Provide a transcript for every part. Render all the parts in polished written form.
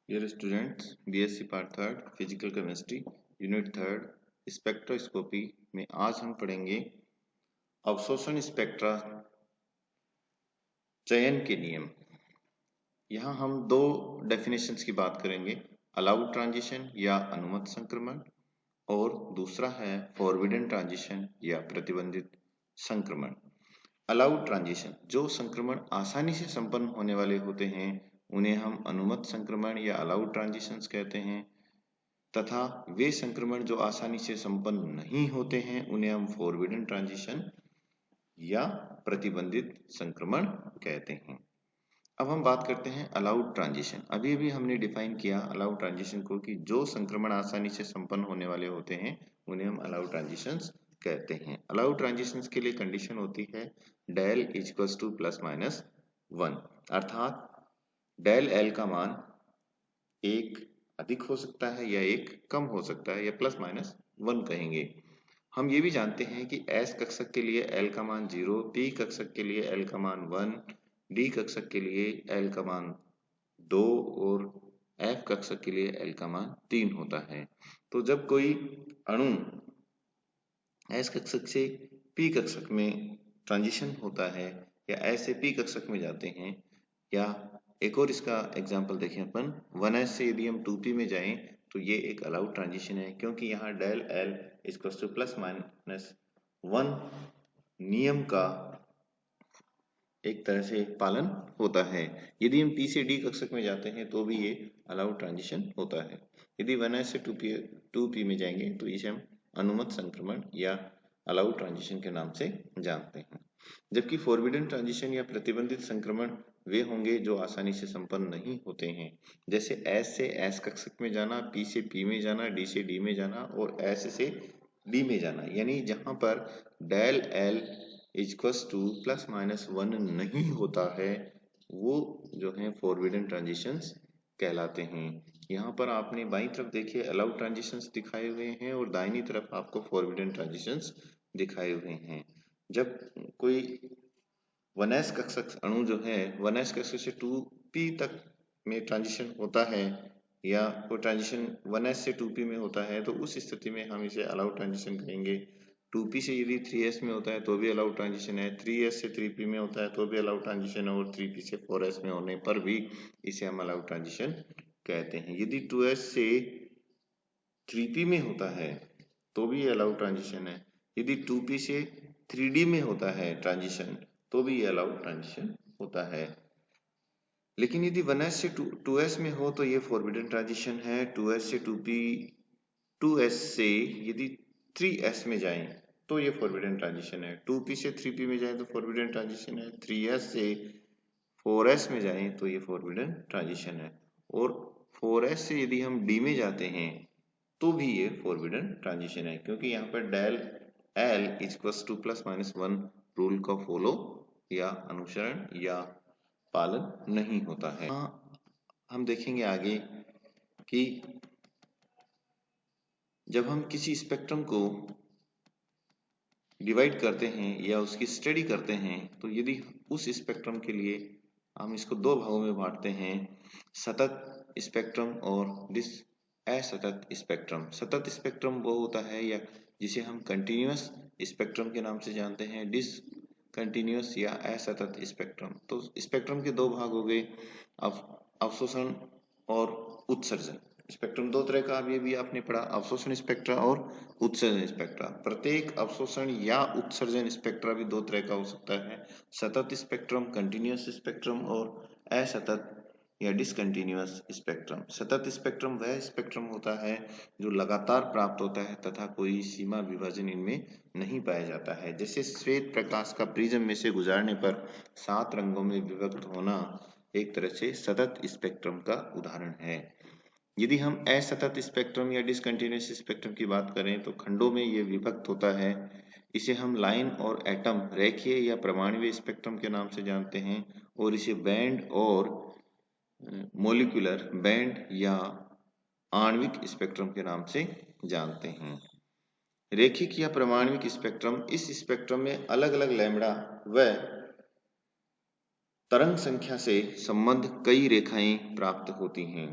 Dear students, BSc part third physical chemistry unit third spectroscopy में आज हम पढ़ेंगे अवशोषण स्पेक्ट्रा चयन के नियम। यहाँ हम दो डेफिनेशंस की बात करेंगे, अलाउड ट्रांजिशन या अनुमत संक्रमण और दूसरा है फॉरबिडन ट्रांजिशन या प्रतिबंधित संक्रमण। अलाउड ट्रांजिशन, जो संक्रमण आसानी से संपन्न होने वाले होते हैं उन्हें हम अनुमत संक्रमण या अलाउड ट्रांजिशंस कहते हैं, तथा वे संक्रमण जो आसानी से संपन्न नहीं होते हैं उन्हें हम फॉरबिडन ट्रांजिशन या प्रतिबंधित संक्रमण कहते हैं। अब हम बात करते हैं अलाउड ट्रांजिशन। अभी अभी हमने डिफाइन किया अलाउड ट्रांजिशन को कि जो संक्रमण आसानी से संपन्न होने वाले होते हैं उन्हें हम अलाउड ट्रांजिशंस कहते हैं। अलाउड ट्रांजिशंस के लिए कंडीशन होती है del equals to plus minus 1, अर्थात डेल एल का मान एक अधिक हो सकता है या एक कम हो सकता है, या प्लस माइनस 1 कहेंगे। हम ये भी जानते हैं कि एस कक्षक के लिए एल का मान 0, पी कक्षक के लिए एल का मान 1, डी कक्षक के लिए एल का मान 2 और एफ कक्षक के लिए एल का मान 3 होता है। तो जब कोई अणु एस कक्षक से पी कक्षक में ट्रांजिशन होता है या एस से पी कक्षक में जाते हैं, या एक और इसका एग्जांपल देखें अपन 1s से यदि हम 2p में जाएं तो ये एक अलाउड ट्रांजिशन है, क्योंकि यहाँ del L equals to plus minus 1 नियम का एक तरह से पालन होता है। यदि हम p से d कक्षक में जाते हैं तो भी ये अलाउड ट्रांजिशन होता है। यदि 1s से 2p में जाएंगे तो इसे हम अनुमत संक्रमण या अलाउड ट्रांजिशन के नाम से जानते हैं। जबकि फॉरबिडन ट्रांजिशन या प्रतिबंधित संक्रमण वे होंगे जो आसानी से संपन्न नहीं होते हैं, जैसे एस से एस कक्षक में जाना, पी से पी में जाना, डी से डी में जाना और एस से डी में जाना। यानी जहां पर del L equals to plus minus 1 नहीं होता है वो जो है फॉरबिडन ट्रांजिशंस कहलाते हैं। यहाँ पर आपने बाईं तरफ देखिए अलाउड ट्रांजिशंस दिखाए हुए हैं और दाहिनी तरफ आपको फॉरबिडन ट्रांजिशंस दिखाए हुए हैं। जब कोई 1s कक्षक अणु जो है 1s कक्षक से 2p तक में ट्रांजिशन होता है, या वो ट्रांजिशन 1s से 2p में होता है, तो उस स्थिति में हम इसे अलाउड ट्रांजिशन कहेंगे। 2p से यदि 3s में होता है तो भी अलाउड ट्रांजिशन है, 3s से 3p में होता है तो भी अलाउड ट्रांजिशन है, और 3p से 4s में होने पर भी इसे हम अलाउड ट्रांजिशन कहते हैं। यदि 2s से 3p में होता है तो भी ये अलाउड ट्रांजिशन है, यदि 2p से 3d में होता है ट्रांजिशन तो भी ये अलाउड ट्रांजिशन होता है। लेकिन यदि 1s से 2s में हो तो ये फॉरबिडन ट्रांजिशन है। 2s से 2p, 2s से यदि 3s में जाएं तो ये फॉरबिडन ट्रांजिशन है। 2p से 3p में जाएं तो फॉरबिडन ट्रांजिशन है। 3s से 4s में जाएं तो ये फॉरबिडन ट्रांजिशन है। और 4s से यदि हम d में जाते हैं तो भी ये फॉरबिडन ट्रांजिशन है, क्योंकि यहाँ पर del L equals to plus minus 1 rule का फॉलो या अनुसरण या पालन नहीं होता है। हम देखेंगे आगे कि जब हम किसी स्पेक्ट्रम को डिवाइड करते हैं या उसकी स्टडी करते हैं तो यदि उस स्पेक्ट्रम के लिए हम इसको दो भागों में बांटते हैं, सतत स्पेक्ट्रम और असतत स्पेक्ट्रम। सतत स्पेक्ट्रम वो होता है या जिसे हम कंटिन्यूअस स्पेक्ट्रम के नाम से जानते हैं, डिसकंटिन्यूअस या असतत स्पेक्ट्रम। तो स्पेक्ट्रम के दो भाग हो गए, अवशोषण और उत्सर्जन। स्पेक्ट्रम दो तरह का अभी आपने पढ़ा, अवशोषण स्पेक्ट्रा और उत्सर्जन स्पेक्ट्रा। प्रत्येक अवशोषण या उत्सर्जन स्पेक्ट्रा भी दो तरह का हो सकता है, सतत स्पेक्ट्रम कंटिन्यूअस स्पेक्ट्रम और असतत या डिसकंटिन्यूअस स्पेक्ट्रम। सतत स्पेक्ट्रम वह स्पेक्ट्रम होता है जो लगातार प्राप्त होता है तथा कोई सीमा विभाजन इनमें नहीं पाया जाता है। जैसे श्वेत प्रकाश का प्रिज्म में से गुजारने पर 7 रंगों में विभक्त होना एक तरह से सतत स्पेक्ट्रम का उदाहरण है। यदि हम असतत स्पेक्ट्रम या डिसकंटिन्यूअस स्पेक्ट्रम की बात करें तो खंडों में ये विभक्त होता है। इसे हम लाइन और एटम, रेखीय या परमाणुवीय स्पेक्ट्रम के नाम से जानते हैं, और इसे बैंड और मॉलिक्यूलर बैंड या आणविक स्पेक्ट्रम के नाम से जानते हैं। रेखिक या परमाणुविक स्पेक्ट्रम, इस स्पेक्ट्रम में अलग अलग लैम्डा व तरंग संख्या से संबंध कई रेखाएं प्राप्त होती हैं।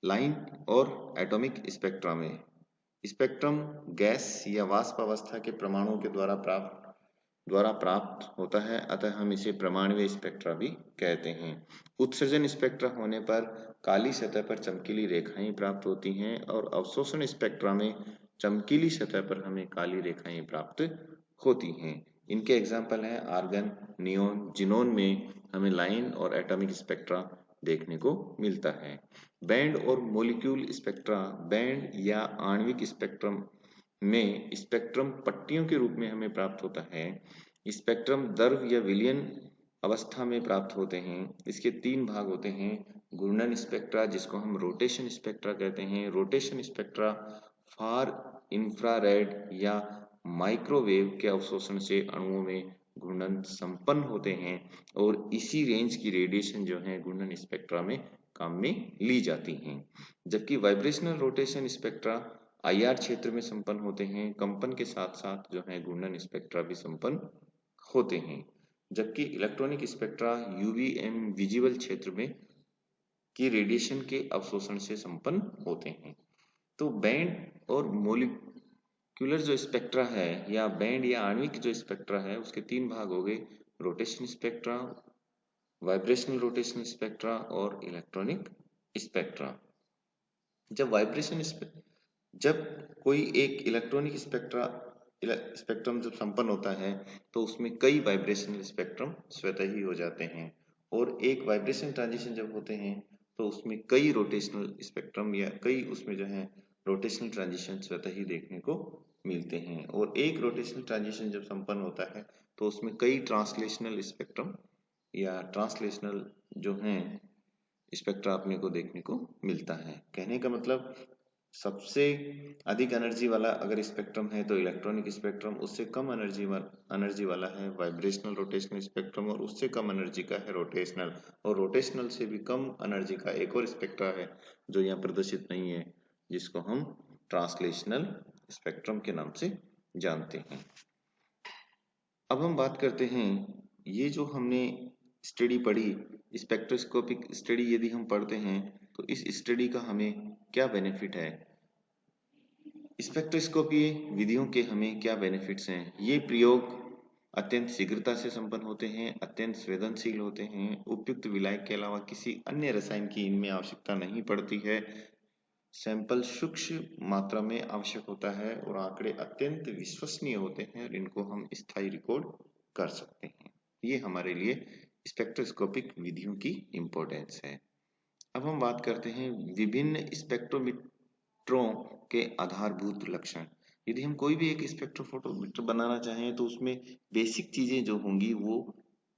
लाइन और एटॉमिक स्पेक्ट्रा में स्पेक्ट्रम गैस या वाष्प अवस्था के परमाणुओं के द्वारा प्राप्त होता है, अतः हम इसे परमाणुीय स्पेक्ट्रा भी कहते हैं। उत्सर्जन स्पेक्ट्रा होने पर काली सतह पर चमकीली रेखाएं प्राप्त होती हैं और अवशोषण स्पेक्ट्रा में चमकीली सतह पर हमें काली रेखाएं प्राप्त होती हैं। इनके एग्जाम्पल हैं आर्गन, नियोन, जिनोन में हमें लाइन और एटॉमिक स्पेक्ट्रा देखने को मिलता है। बैंड और मोलिक्यूल स्पेक्ट्रा, बैंड या आणविक स्पेक्ट्रम में स्पेक्ट्रम पट्टियों के रूप में हमें प्राप्त होता है। स्पेक्ट्रम द्रव या विलयन अवस्था में प्राप्त होते हैं। इसके 3 भाग होते हैं, घूर्णन स्पेक्ट्रा जिसको हम रोटेशन स्पेक्ट्रा कहते हैं। रोटेशन स्पेक्ट्रा फार इंफ्रारेड या माइक्रोवेव के अवशोषण से अणुओं में घूर्णन संपन्न होते हैं और इसी रेंज की रेडिएशन जो है घूर्णन स्पेक्ट्रा में काम में ली जाती हैं। जबकि वाइब्रेशनल रोटेशन स्पेक्ट्रा आईआर क्षेत्र में संपन्न होते हैं, कंपन के साथ साथ जो है घूर्णन स्पेक्ट्रा भी संपन्न होते हैं। जबकि इलेक्ट्रॉनिक स्पेक्ट्रा यूवीएम विजिबल क्षेत्र में की रेडिएशन के अवशोषण से संपन्न होते हैं। तो बैंड और मोलिकुलर जो स्पेक्ट्रा है या बैंड या आणविक जो स्पेक्ट्रा है उसके 3 भाग हो गए, rotation spectra, vibrational rotation spectra और इलेक्ट्रॉनिक स्पेक्ट्रा। जब कोई एक इलेक्ट्रॉनिक स्पेक्ट्रम जब संपन्न होता है तो उसमें कई वाइब्रेशनल स्पेक्ट्रम स्वतः ही हो जाते हैं और एक वाइब्रेशन ट्रांजिशन जब होते हैं तो उसमें कई रोटेशनल स्पेक्ट्रम या कई उसमें जो है रोटेशनल ट्रांजिशन स्वतः ही देखने को मिलते हैं। और एक रोटेशनल ट्रांजिशन जब संपन्न होता है तो उसमें कई ट्रांसलेशनल स्पेक्ट्रम या ट्रांसलेशनल जो हैं स्पेक्ट्रा अपने को देखने को मिलता है। कहने का मतलब सबसे अधिक एनर्जी वाला अगर स्पेक्ट्रम है तो इलेक्ट्रॉनिक स्पेक्ट्रम, उससे कम एनर्जी वाला है वाइब्रेशनल रोटेशनल स्पेक्ट्रम और उससे कम एनर्जी का है रोटेशनल, और रोटेशनल से भी कम एनर्जी का एक और स्पेक्ट्रा है जो यहाँ प्रदर्शित नहीं है जिसको हम ट्रांसलेशनल स्पेक्ट्रम के नाम से जानते हैं। अब हम बात करते हैं, ये जो हमने स्टडी पढ़ी स्पेक्ट्रोस्कोपिक स्टडी, यदि हम पढ़ते हैं तो इस स्टडी का हमें क्या बेनिफिट है, स्पेक्ट्रोस्कोपी विधियों के हमें क्या बेनिफिट्स हैं। ये प्रयोग अत्यंत शीघ्रता से संपन्न होते हैं, अत्यंत संवेदनशील होते हैं, उपयुक्त विलायक के अलावा किसी अन्य रसायन की इनमें आवश्यकता नहीं पड़ती है, सैंपल सूक्ष्म मात्रा में आवश्यक होता है और आंकड़े अत्यंत विश्वसनीय होते हैं और इनको हम स्थायी रिकॉर्ड कर सकते हैं। ये हमारे लिए स्पेक्ट्रोस्कोपिक विधियों की इंपॉर्टेंस है। अब हम बात करते हैं विभिन्न स्पेक्ट्रोमीटरों के आधारभूत लक्षण। यदि हम कोई भी एक स्पेक्ट्रोफोटोमीटर बनाना चाहें तो उसमें बेसिक चीजें जो होंगी वो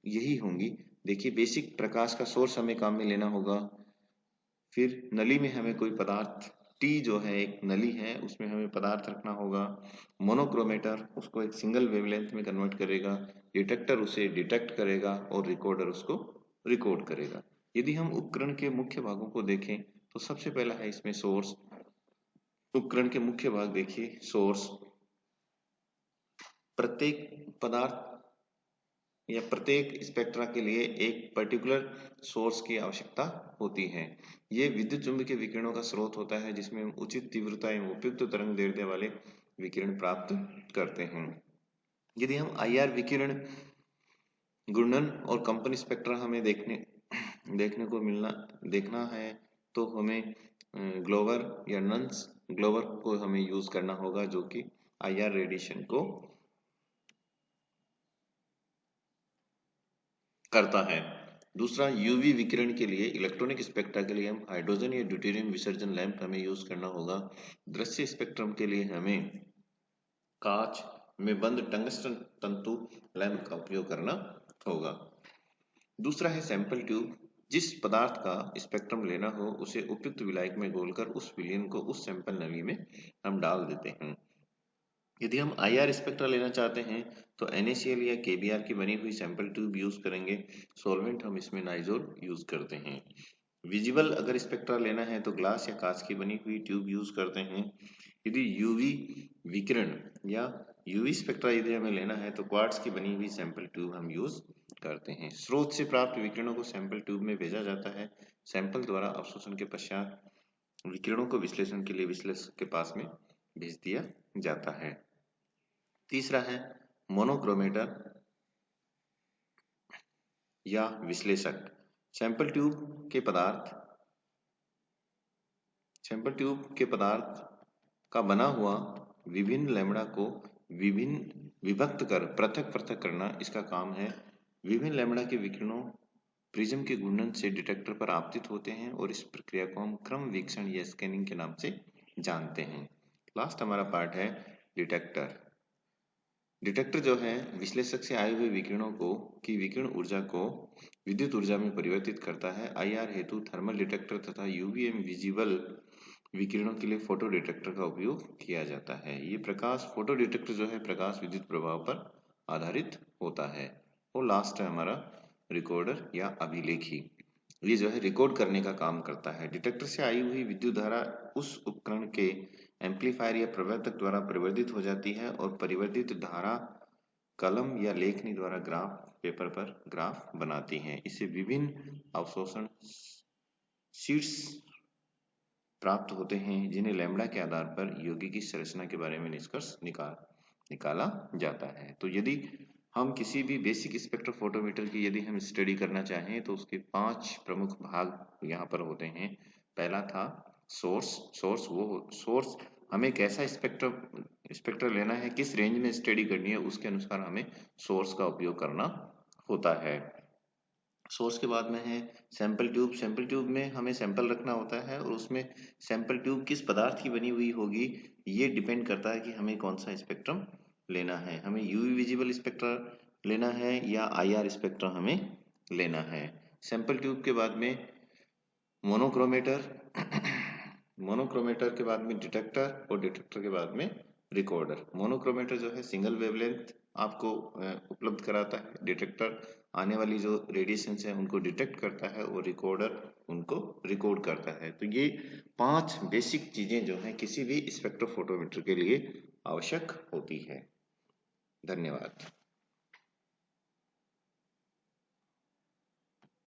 यही होंगी। देखिए, बेसिक प्रकाश का सोर्स हमें काम में लेना होगा, फिर नली में हमें कोई पदार्थ, टी जो है एक नली है उसमें हमें पदार्थ रखना होगा, मोनोक्रोमेटर उसको एक सिंगल वेवलेंथ में कन्वर्ट करेगा, डिटेक्टर उसे डिटेक्ट करेगा और रिकॉर्डर उसको रिकॉर्ड करेगा। यदि हम उपकरण के मुख्य भागों को देखें तो सबसे पहला है इसमें सोर्स। उपकरण के मुख्य भाग देखिए, सोर्स, प्रत्येक पदार्थ या प्रत्येक स्पेक्ट्रा के लिए एक पर्टिकुलर सोर्स की आवश्यकता होती है। ये विद्युत चुंबकीय विकिरणों का स्रोत होता है जिसमें हम उचित तीव्रता एवं उपयुक्त तरंग दैर्ध्य वाले विकिरण प्राप्त करते हैं। यदि हम आईआर विकिरण, घूर्णन और कंपन स्पेक्ट्रा हमें देखने को देखना है तो हमें ग्लोवर या नन्स ग्लोवर को हमें यूज करना होगा जो कि आईआर रेडिएशन को करता है। दूसरा, यूवी विकिरण के लिए इलेक्ट्रॉनिक स्पेक्ट्रा के लिए हम हाइड्रोजन या ड्यूटेरियम विसर्जन लैंप हमें यूज करना होगा। दृश्य स्पेक्ट्रम के लिए हमें कांच में बंद टंगस्टन तंतु लैंप का उपयोग करना होगा। दूसरा है सैंपल ट्यूब। जिस पदार्थ का स्पेक्ट्रम लेना हो उसे उपयुक्त विलायक में घोलकर उस विलयन को उस सैंपल नली में हम डाल देते हैं। यदि हम आईआर स्पेक्ट्रा लेना चाहते हैं तो NaCl या KBr की बनी हुई सैंपल ट्यूब यूज करेंगे। सॉल्वेंट हम इसमें नाइजोल यूज करते हैं। विजिबल अगर स्पेक्ट्रा लेना है तो ग्लास या कांच की बनी हुई ट्यूब यूज करते हैं। यदि यूवी विकिरण या यूवी स्पेक्ट्रा यदि हमें लेना है तो क्वार्ट्ज की बनी हुई सैंपल ट्यूब हम यूज करते हैं। स्रोत से प्राप्त विकिरणों को सैंपल ट्यूब में भेजा जाता है। सैंपल द्वारा अवशोषण के पश्चात विकिरणों को विश्लेषण के लिए विश्लेषक के पास में भेज दिया जाता है। तीसरा है मोनोक्रोमेटर या विश्लेषक। सैंपल ट्यूब के पदार्थ का बना हुआ विभिन्न लैम्बडा को विभिन्न विभक्त कर पृथक करना इसका काम है। विभिन्न लैम्बडा के विकिरणों प्रिज्म के घूर्णन से डिटेक्टर पर आपतित होते हैं और इस प्रक्रिया को हम क्रम वीक्षण या स्कैनिंग के नाम से जानते हैं। लास्ट हमारा पार्ट है डिटेक्टर। डिटेक्टर जो है विश्लेषक से आए हुए विकिरणों की विकिरण ऊर्जा को विद्युत ऊर्जा में परिवर्तित करता है। आईआर हेतु थर्मल डिटेक्टर तथा यूवीएम विजिबल विकिरणों के लिए फोटो डिटेक्टर का उपयोग किया जाता है। ये फोटो डिटेक्टर जो है प्रकाश विद्युत प्रभाव पर आधारित होता है। और लास्ट है हमारा रिकॉर्डर या अभिलेखी। ये जो है रिकॉर्ड करने का काम करता है। डिटेक्टर से आई हुई विद्युत धारा उस उपकरण के एम्पलीफायर या प्रवर्धक द्वारा परिवर्तित हो जाती है और परिवर्तित धारा कलम या लेखनी द्वारा पेपर पर ग्राफ बनाती है। इससे विभिन्न अवशोषण शीट्स प्राप्त होते हैं जिन्हें लैम्बडा के आधार पर यौगिकी संरचना के बारे में निष्कर्ष निकाला जाता है। तो यदि हम किसी भी बेसिक स्पेक्ट्रोफोटोमीटर की यदि हम स्टडी करना चाहें तो उसके 5 प्रमुख भाग यहाँ पर होते हैं। पहला था सोर्स हमें कैसा स्पेक्ट्रम लेना है, किस रेंज में स्टडी करनी है, उसके अनुसार हमें सोर्स का उपयोग करना होता है। सोर्स के बाद में है सैंपल ट्यूब में हमें सैंपल रखना होता है और उसमें सैंपल ट्यूब किस पदार्थ की बनी हुई होगी ये डिपेंड करता है कि हमें कौन सा स्पेक्ट्रम लेना है। हमें यूवी विजिबल स्पेक्ट्रम लेना है या आईआर स्पेक्ट्रम हमें लेना है। सैंपल ट्यूब के बाद में मोनोक्रोमेटर के बाद में डिटेक्टर और डिटेक्टर के बाद में रिकॉर्डर। मोनोक्रोमेटर जो है सिंगल वेवलेंथ आपको उपलब्ध कराता है। डिटेक्टर आने वाली जो रेडिएशंस है उनको डिटेक्ट करता है और रिकॉर्डर उनको रिकॉर्ड करता है। तो ये 5 बेसिक चीजें जो हैं किसी भी स्पेक्ट्रोफोटोमीटर के लिए आवश्यक होती है। धन्यवाद।